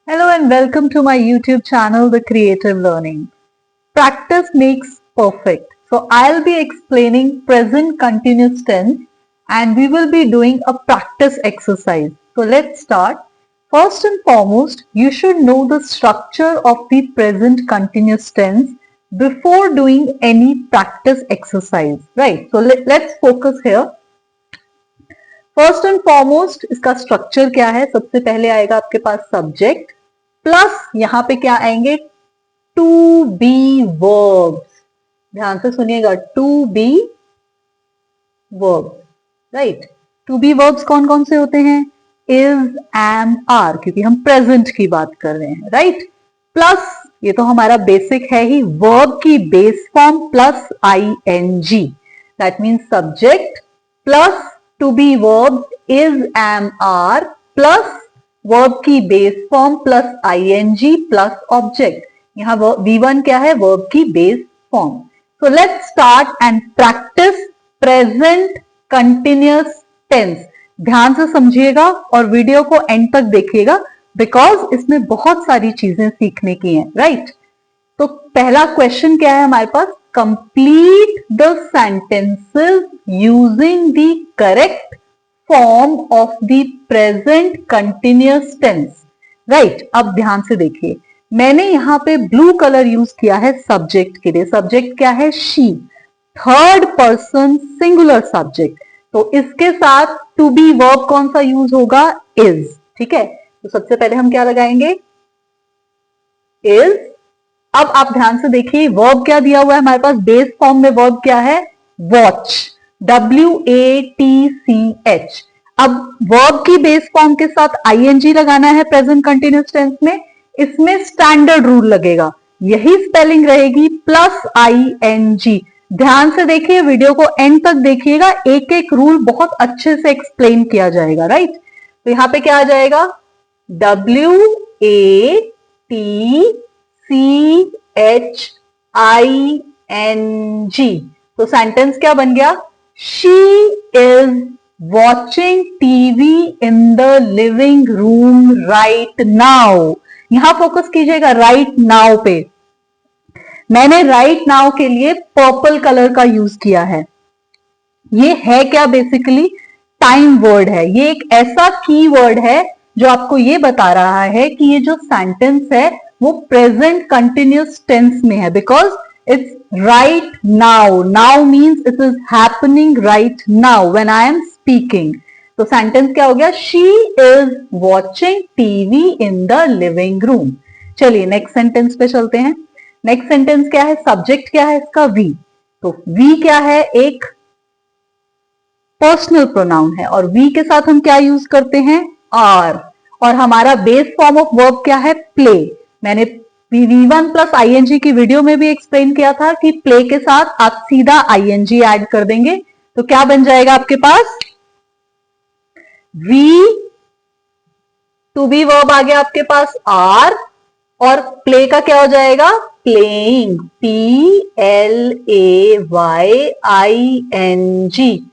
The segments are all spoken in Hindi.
Hello and welcome to my YouTube channel, The Creative Learning. Practice makes perfect. So I'll be explaining present continuous tense and we will be doing a practice exercise. So let's start. First and foremost, you should know the structure of the present continuous tense before doing any practice exercise, right? So let's focus here. First and foremost इसका स्ट्रक्चर क्या है? सबसे पहले आएगा आपके पास सब्जेक्ट प्लस यहां पे क्या आएंगे? To be verbs. ध्यान से सुनिएगा, to be verbs, right. To be verbs कौन कौन से होते हैं? इज, एम, आर, क्योंकि हम प्रेजेंट की बात कर रहे हैं, राइट. प्लस ये तो हमारा बेसिक है ही, वर्ब की base form plus I N G. That means subject plus to be verb is, am, are plus verb की base form plus ING plus object. यहां V1 क्या है? वर्ब की base form. So let's start and practise present continuous tense. ध्यान से समझिएगा और वीडियो को एंड तक देखिएगा बिकॉज इसमें बहुत सारी चीजें सीखने की हैं, राइट. तो पहला क्वेश्चन क्या है हमारे पास? Complete the sentences using the correct form of the present continuous tense, right. अब ध्यान से देखिए, मैंने यहां पे ब्लू कलर यूज किया है सब्जेक्ट के लिए. सब्जेक्ट क्या है? She. Third person singular subject. तो इसके साथ टू बी वर्ब कौन सा यूज होगा? इज. ठीक है, तो सबसे पहले हम क्या लगाएंगे? इज. अब आप ध्यान से देखिए, वर्ब क्या दिया हुआ है हमारे पास? बेस फॉर्म में वर्ब क्या है? वॉच. WATCH. अब वर्ब की बेस फॉर्म के साथ आईएनजी लगाना है प्रेजेंट कंटिन्यूअस टेंस में. इसमें स्टैंडर्ड रूल लगेगा, यही स्पेलिंग रहेगी, प्लस आईएनजी. ध्यान से देखिए, वीडियो को एंड तक देखिएगा, एक एक रूल बहुत अच्छे से एक्सप्लेन किया जाएगा, राइट. तो यहां पे क्या आ जाएगा? WATCHING. तो सेंटेंस क्या बन गया? She is watching TV in the living room right now. यहां फोकस कीजिएगा राइट नाउ पे. मैंने राइट नाउ के लिए पर्पल कलर का यूज किया है. ये है क्या? बेसिकली टाइम वर्ड है. ये एक ऐसा की वर्ड है जो आपको ये बता रहा है कि ये जो सेंटेंस है वो प्रेजेंट कंटिन्यूअस टेंस में है because it's right now. Now means it is happening right now when I am speaking. तो सेंटेंस क्या हो गया? She is watching TV in the living room. चलिए नेक्स्ट सेंटेंस पे चलते हैं. नेक्स्ट सेंटेंस क्या है? सब्जेक्ट क्या है इसका? वी. तो वी क्या है? एक पर्सनल प्रोनाउन है और वी के साथ हम क्या यूज करते हैं? आर. और हमारा बेस फॉर्म ऑफ वर्ब क्या है? प्ले. मैंने V1 प्लस आईएनजी की वीडियो में भी एक्सप्लेन किया था कि प्ले के साथ आप सीधा आईएनजी ऐड कर देंगे. तो क्या बन जाएगा आपके पास? वी. टू बी वर्ब आ गया आपके पास आर और प्ले का क्या हो जाएगा? Playing. PLAYING.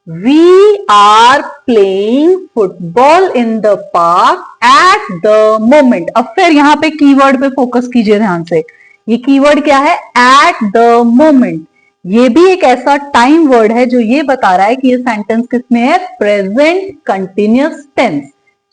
We are playing football in the park at the moment. अब फिर यहां पे कीवर्ड पे फोकस कीजिए ध्यान से. ये कीवर्ड क्या है? at the moment. ये भी एक ऐसा टाइम वर्ड है जो ये बता रहा है कि ये सेंटेंस किसमें है? Present continuous tense.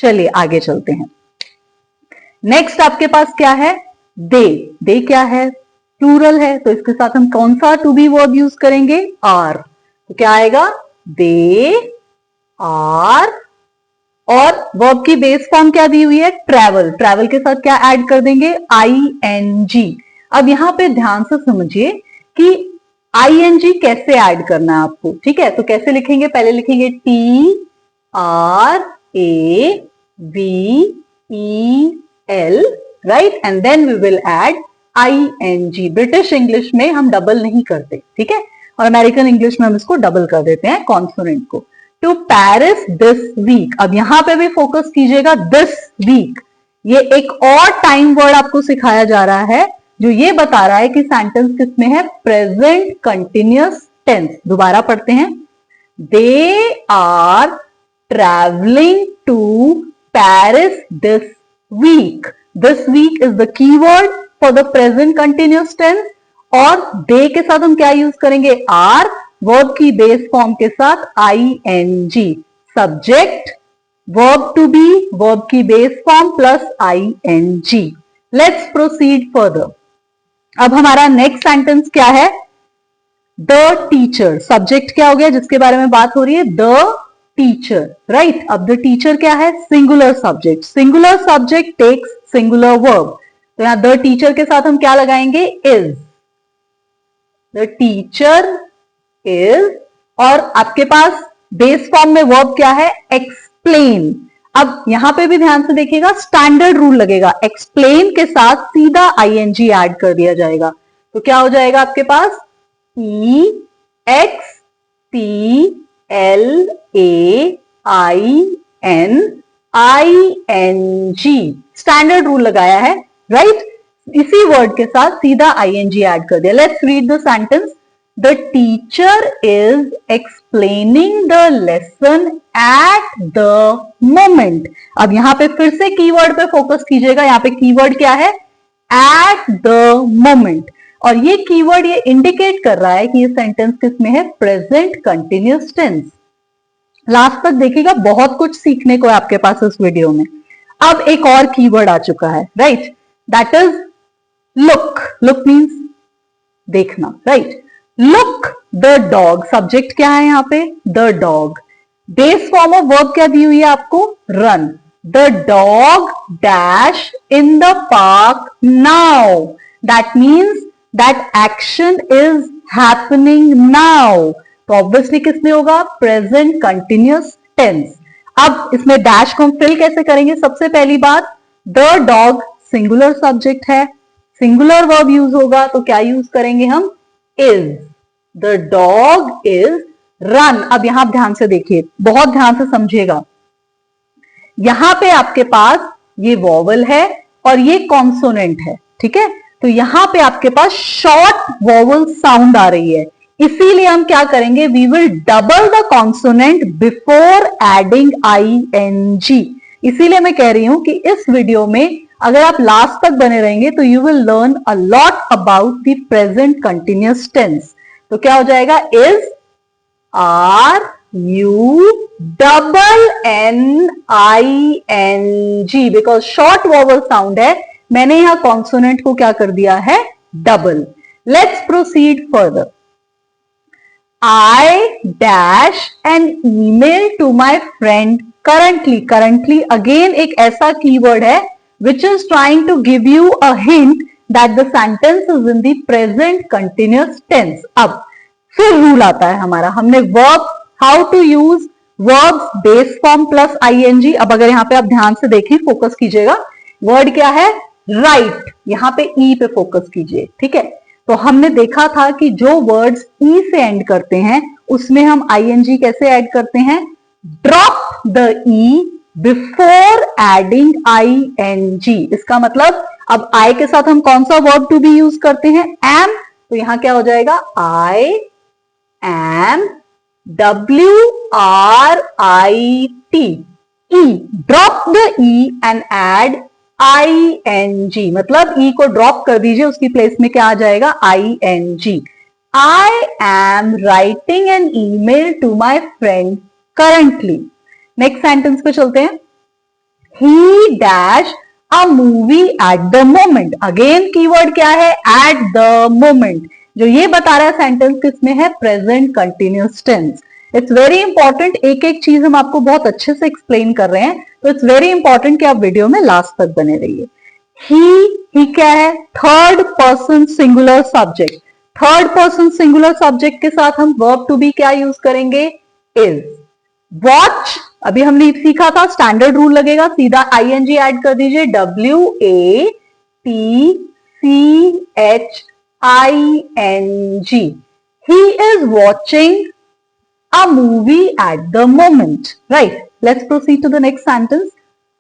चलिए आगे चलते हैं. नेक्स्ट आपके पास क्या है? दे. दे क्या है? प्लूरल है, तो इसके साथ हम कौन सा टू बी वर्ब यूज करेंगे? आर. तो क्या आएगा? They are. और वर्ब की बेस फॉर्म क्या दी हुई है? ट्रैवल. ट्रैवल के साथ क्या ऐड कर देंगे? ING. अब यहां पे ध्यान से समझिए कि ING कैसे ऐड करना है आपको. ठीक है, तो कैसे लिखेंगे? पहले लिखेंगे TRAVEL, right, and then we will add ING. British English में हम डबल नहीं करते, ठीक है, और अमेरिकन इंग्लिश में हम इसको डबल कर देते हैं कॉन्सोनेंट को. To Paris this week. अब यहां पे भी फोकस कीजिएगा, दिस वीक. ये एक और टाइम वर्ड आपको सिखाया जा रहा है जो ये बता रहा है कि सेंटेंस किसमें है? Present continuous tense. दोबारा पढ़ते हैं. They are travelling to Paris this week. This week is the keyword for the present continuous tense. और day के साथ हम क्या यूज करेंगे? are. verb की base form के साथ ing. subject, verb to be, verb की base form plus ing. Let's proceed further. अब हमारा नेक्स्ट सेंटेंस क्या है? The teacher. सब्जेक्ट क्या हो गया जिसके बारे में बात हो रही है? The teacher, right. अब द टीचर क्या है? Singular subject. Singular subject takes singular verb. तो यहां द टीचर के साथ हम क्या लगाएंगे? इज. The teacher is. और आपके पास बेस फॉर्म में वर्ब क्या है? एक्सप्लेन. अब यहां पे भी ध्यान से देखिएगा, स्टैंडर्ड रूल लगेगा. एक्सप्लेन के साथ सीधा आईएनजी ऐड कर दिया जाएगा. तो क्या हो जाएगा आपके पास? EXPLAINING. स्टैंडर्ड रूल लगाया है, राइट. इसी वर्ड के साथ सीधा आईएनजी ऐड कर दिया. Let's read the sentence. The teacher is explaining the lesson at the moment. अब यहां पे फिर से कीवर्ड पे फोकस कीजिएगा. यहां पे कीवर्ड क्या है? At the moment. और ये कीवर्ड ये इंडिकेट कर रहा है कि ये सेंटेंस किसमें है? Present continuous tense. लास्ट तक देखिएगा, बहुत कुछ सीखने को है आपके पास इस वीडियो में. अब एक और कीवर्ड आ चुका है, right. That is look. Look means देखना, right. Look the dog. Subject क्या है यहां पे? The dog. Base form of verb क्या दी हुई है आपको? Run. The dog dash in the park now. That means that action is happening now. तो ऑब्वियसली किसमें होगा? Present continuous tense. अब इसमें डैश को हम फिल कैसे करेंगे? सबसे पहली बात, द डॉग सिंगुलर सब्जेक्ट है, सिंगुलर वर्ब यूज होगा, तो क्या यूज करेंगे हम? Is. The dog is run. अब यहां ध्यान से देखिए, बहुत ध्यान से समझिएगा. यहां पे आपके पास ये वॉवल है और ये कॉन्सोनेंट है, ठीक है. तो यहां पे आपके पास शॉर्ट वॉवल साउंड आ रही है. इसीलिए हम क्या करेंगे? We will double the consonant before adding ING. इसीलिए मैं कह रही हूं कि इस वीडियो में अगर आप लास्ट तक बने रहेंगे तो you will learn a lot about the present continuous tense. तो क्या हो जाएगा? Is, are you double NING. Because short vowel sound है, मैंने यहां कॉन्सोनेंट को क्या कर दिया है? Double. Let's proceed further. I dash an email to my friend currently. Currently again एक ऐसा कीवर्ड है which is trying to give you a hint that the sentence is in the present continuous tense. अब फिर रूल आता है हमारा. हमने verb, how to use verbs base form plus ING. अब अगर यहां पे आप ध्यान से देखिए, फोकस कीजिएगा, वर्ड क्या है? राइट. यहां पे E पे फोकस कीजिए, ठीक है. तो हमने देखा था कि जो वर्ड्स ई से एंड करते हैं उसमें हम ING कैसे ऐड करते हैं? Drop the E before adding ING. इसका मतलब अब I के साथ हम कौन सा वर्ब टू बी यूज करते हैं? एम. तो यहां क्या हो जाएगा? I am, WRIT. E. Drop the E and add ING. मतलब E को ड्रॉप कर दीजिए, उसकी प्लेस में क्या आ जाएगा? ING. I am writing an email to my friend currently. Next sentence पे चलते हैं. He dash a movie at the moment. Again keyword क्या है? At the moment. जो ये बता रहा है सेंटेंस किसमें है? Present continuous tense. It's very important. एक एक चीज हम आपको बहुत अच्छे से एक्सप्लेन कर रहे हैं, तो इट्स वेरी इंपॉर्टेंट कि आप वीडियो में लास्ट तक बने रहिए. ही क्या है? Third person singular subject. Third person singular subject के साथ हम वर्ब टू बी क्या यूज करेंगे? इज. वॉच, अभी हमने सीखा था, स्टैंडर्ड रूल लगेगा, सीधा ING ऐड कर दीजिए. WATCHING. He is watching a movie at the moment. Right. Let's proceed to the next sentence.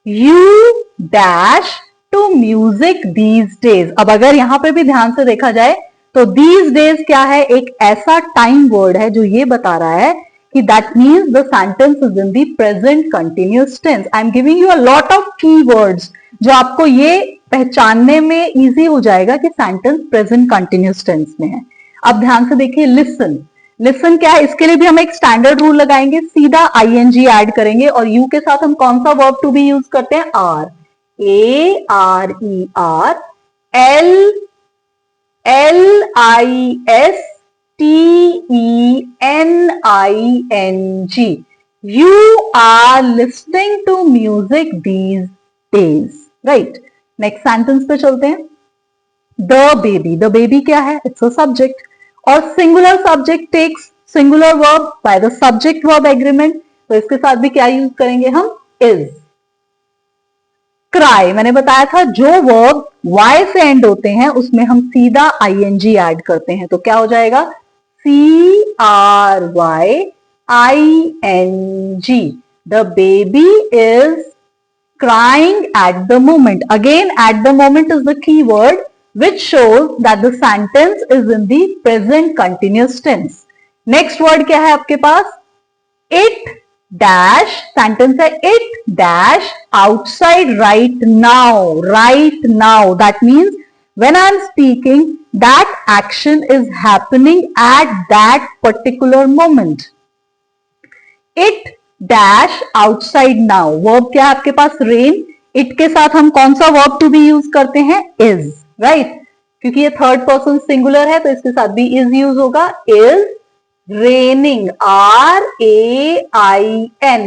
You dash to music these days. अब अगर यहां पे भी ध्यान से देखा जाए तो these days क्या है? एक ऐसा टाइम वर्ड है जो ये बता रहा है कि that means the sentence is in the present continuous tense. I am giving you a lot of keywords जो आपको ये पहचानने में इजी हो जाएगा कि सेंटेंस प्रेजेंट कंटिन्यूअस टेंस में है। अब ध्यान से देखिए, लिसन। लिसन क्या है, इसके लिए भी हम एक स्टैंडर्ड रूल लगाएंगे, सीधा आईएनजी ऐड करेंगे और यू के साथ हम कौन सा वर्ब टू बी यूज करते हैं, are, ARER, LISTENING। You are listening to music these days, right? Next sentence पे चलते हैं। द बेबी, द बेबी क्या है, इट्स अ सब्जेक्ट और singular subject takes singular verb by the subject verb agreement, तो इसके साथ भी क्या यूज करेंगे हम, इज। क्राई, मैंने बताया था जो वर्ब वाई से एंड होते हैं उसमें हम सीधा आईएनजी ऐड करते हैं, तो क्या हो जाएगा, CRYING। The baby is crying at the moment. Again, at the moment is the key word which shows that the sentence is in the present continuous tense. Next word क्या है आपके पास, it dash, sentence है it dash outside right now. Right now, that means when I am speaking, that action is happening at that particular moment. It dash outside now, verb क्या है आपके पास, रेन। इट के साथ हम कौन सा वर्ब टू बी यूज करते हैं, इज, राइट, क्योंकि ये थर्ड पर्सन सिंगुलर है तो इसके साथ भी इज यूज होगा। Is raining, RAIN,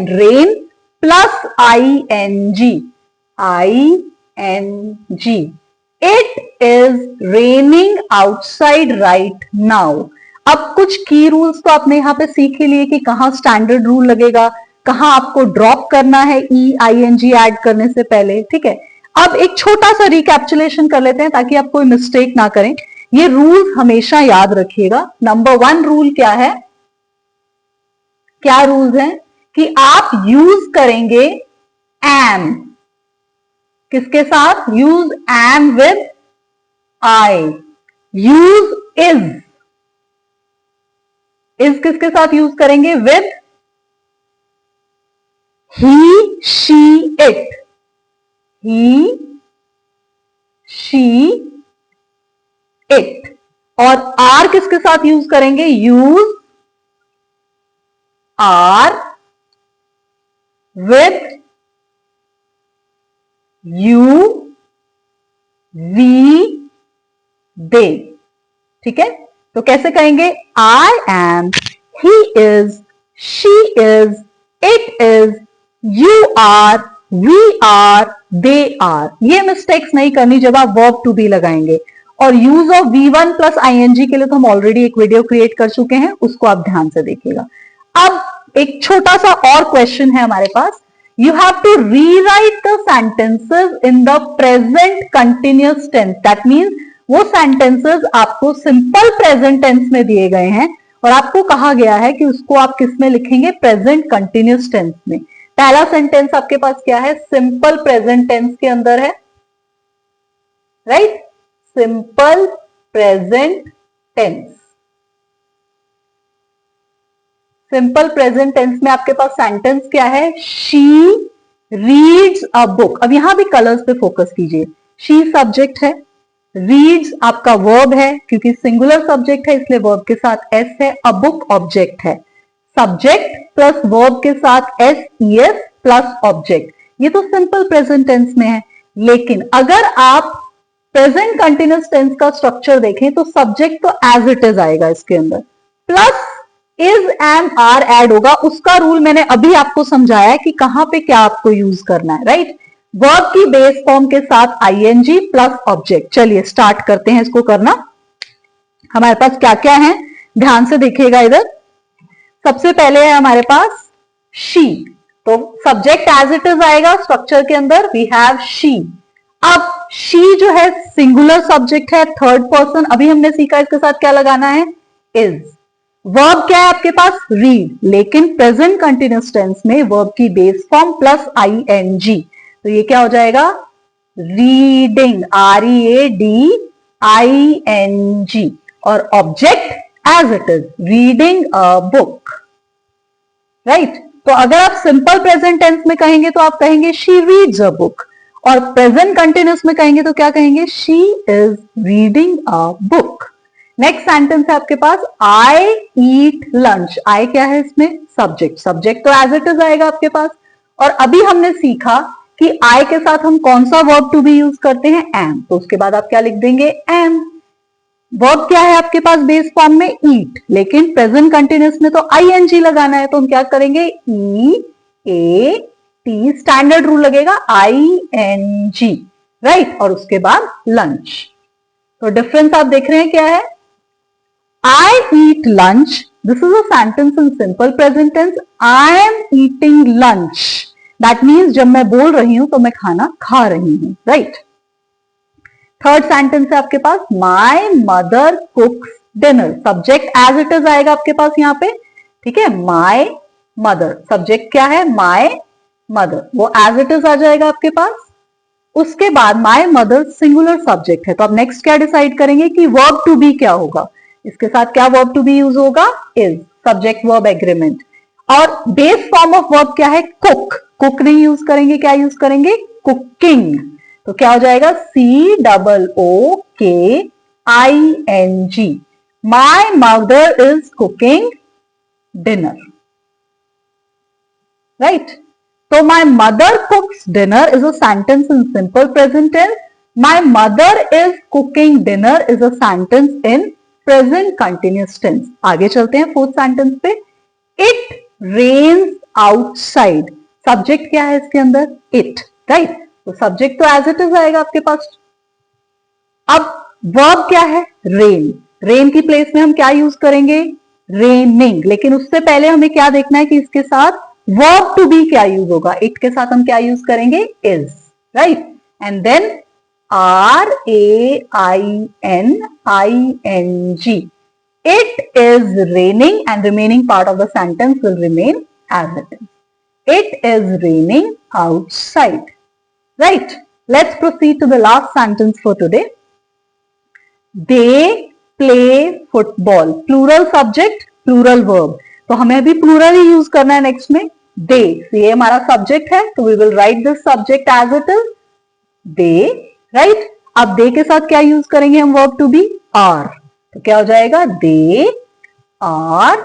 rain plus ING, it is raining outside right now. अब कुछ की रूल्स तो आपने यहां पे सीख ही लिए कि कहां स्टैंडर्ड रूल लगेगा, कहां आपको ड्रॉप करना है EING ऐड करने से पहले, ठीक है। अब एक छोटा सा रिकैप्चुलेशन कर लेते हैं ताकि आप कोई मिस्टेक ना करें। ये रूल हमेशा याद रखिएगा। नंबर 1 रूल क्या है, क्या रूल्स हैं कि आप यूज करेंगे एम, किसके साथ, use am with I. Use is किसके साथ यूज करेंगे, with he she it. He she it. और आर किसके साथ यूज करेंगे, use are with you we they, ठीक है। तो कैसे कहेंगे, I am, he is, she is, it is, you are, we are, they are. ये मिस्टेक्स नहीं करनी जब आप वर्ब टू बी लगाएंगे। और use of V1 plus ING के लिए तो हम ऑलरेडी एक वीडियो क्रिएट कर चुके हैं, उसको आप ध्यान से देखिएगा। अब एक छोटा सा और क्वेश्चन है हमारे पास, you have to rewrite the sentences in the present continuous tense. That means वो सेंटेंसेस आपको सिंपल प्रेजेंट टेंस में दिए गए हैं और आपको कहा गया है कि उसको आप किस में लिखेंगे, प्रेजेंट कंटिन्यूअस टेंस में। पहला सेंटेंस आपके पास क्या है, सिंपल प्रेजेंट टेंस के अंदर है, right, simple present tense. Simple present tense में आपके पास सेंटेंस क्या है, शी रीड्स अ बुक। अब यहां भी कलर्स पे फोकस कीजिए। शी सब्जेक्ट है, रीड्स आपका वर्ब है, क्योंकि सिंगुलर सब्जेक्ट है इसलिए वर्ब के साथ एस है। अ बुक ऑब्जेक्ट है, सब्जेक्ट प्लस वर्ब के साथ SES प्लस ऑब्जेक्ट। ये तो सिंपल प्रेजेंट टेंस में है। लेकिन अगर आप प्रेजेंट कंटिन्यूअस टेंस का स्ट्रक्चर देखें तो सब्जेक्ट तो एज इट इज आएगा इसके अंदर, plus is and R add होगा। उसका रूल मैंने अभी आपको समझाया है कि कहां पे क्या आपको यूज करना है, राइट। वर्ब की बेस फॉर्म के साथ ING प्लस ऑब्जेक्ट। चलिए स्टार्ट करते हैं इसको करना। हमारे पास क्या क्या है, ध्यान से देखिएगा इधर। सबसे पहले है हमारे पास शी, तो सब्जेक्ट एज इट इज आएगा स्ट्रक्चर के अंदर, वी हैव शी। अब शी जो है सिंगुलर सब्जेक्ट है, थर्ड पर्सन। अभी हमने सीखा इसके साथ क्या लगाना है, इज। वर्ब क्या है आपके पास, रीड, लेकिन प्रेजेंट कंटिन्यूअस टेंस में वर्ब की बेस फॉर्म प्लस ING, तो ये क्या हो जाएगा, रीडिंग, READING। और object as it is, reading a book. Right. तो अगर आप सिंपल प्रेजेंट टेंस में कहेंगे तो आप कहेंगे शी रीड्स अ बुक, और प्रेजेंट कंटिन्यूस में कहेंगे तो क्या कहेंगे, she is reading a book. Next sentence है आपके पास, आई ईट लंच। आई क्या है इसमें, सब्जेक्ट। सब्जेक्ट तो एज इट इज आएगा आपके पास। और अभी हमने सीखा कि आई के साथ हम कौन सा वर्ब टू बी यूज करते हैं, एम। तो उसके बाद आप क्या लिख देंगे, एम। वर्ब क्या है आपके पास बेस फॉर्म में, ईट, लेकिन प्रेजेंट कंटिन्यूस में तो आईएनजी लगाना है, तो हम क्या करेंगे, ई ए टी, स्टैंडर्ड रूल लगेगा, आईएनजी, राइट। और उसके बाद लंच। तो डिफरेंस आप देख रहे हैं क्या है, I eat lunch, this is a sentence in simple present tense, I am eating lunch, that means जब मैं बोल रही हूं तो मैं खाना खा रही हूं, राइट। थर्ड सेंटेंस है आपके पास, my mother cooks dinner. Subject as it is आएगा आपके पास यहाँ पे, ठीक है, माई मदर। सब्जेक्ट क्या है, माई मदर, वो एज इट इज आ जाएगा आपके पास। उसके बाद माई मदर सिंगुलर सब्जेक्ट है, तो अब नेक्स्ट क्या डिसाइड करेंगे कि वर्ब टू बी क्या होगा। इसके साथ क्या वर्ब टू बी यूज होगा, इज, सब्जेक्ट वर्ब एग्रीमेंट। और बेस फॉर्म ऑफ वर्ब क्या है, कुक। कुक नहीं यूज करेंगे, क्या यूज करेंगे, कुकिंग। तो क्या हो जाएगा, COOKING, my mother is cooking dinner, right. तो my mother cooks dinner is a sentence in simple present tense, my mother is cooking dinner is a sentence in present continuous tense. आगे चलते हैं फोर्थ सेंटेंस पे, इट रेन्स आउटसाइड। सब्जेक्ट क्या है इसके अंदर, इट, राइट। तो सब्जेक्ट तो एज इट इज आएगा आपके पास। अब वर्ब क्या है, रेन। रेन की प्लेस में हम क्या यूज करेंगे, रेनिंग। लेकिन उससे पहले हमें क्या देखना है कि इसके साथ वर्ब टू बी क्या यूज होगा। इट के साथ हम क्या यूज करेंगे, is, right. And then RAINING, it is raining, and remaining part of the sentence will remain as it is. It is raining outside. Right. Let's proceed to the last sentence for today. They play football. Plural subject, plural verb. तो हमें अभी plural ही use करना है next में. They. ये हमारा subject है, तो we will write this subject as it is. They. Right. अब they के साथ क्या use करेंगे हम verb to be, are. तो क्या हो जाएगा, they are.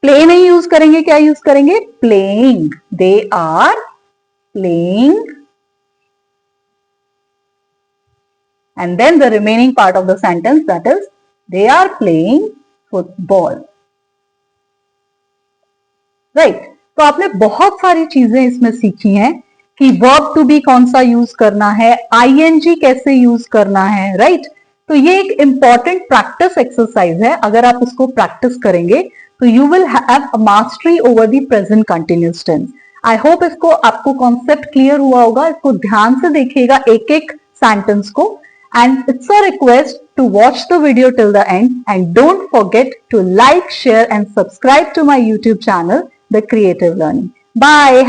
Play नहीं use करेंगे, क्या use करेंगे, playing. They are playing. And then the remaining part of the sentence, that is, they are playing football. Right. तो आपने बहुत सारी चीजें इसमें सीखी हैं कि verb to be कौन सा यूज करना है, ing कैसे यूज करना है, राइट। तो ये एक इंपॉर्टेंट प्रैक्टिस एक्सरसाइज है। अगर आप इसको प्रैक्टिस करेंगे तो you will have a mastery over the present continuous tense. I hope इसको आपको कॉन्सेप्ट क्लियर हुआ होगा। इसको ध्यान से देखिएगा एक एक सेंटेंस को, and it's a request to watch the video till the end, and don't forget to like, share and subscribe to my YouTube channel, The Creative Learning. Bye.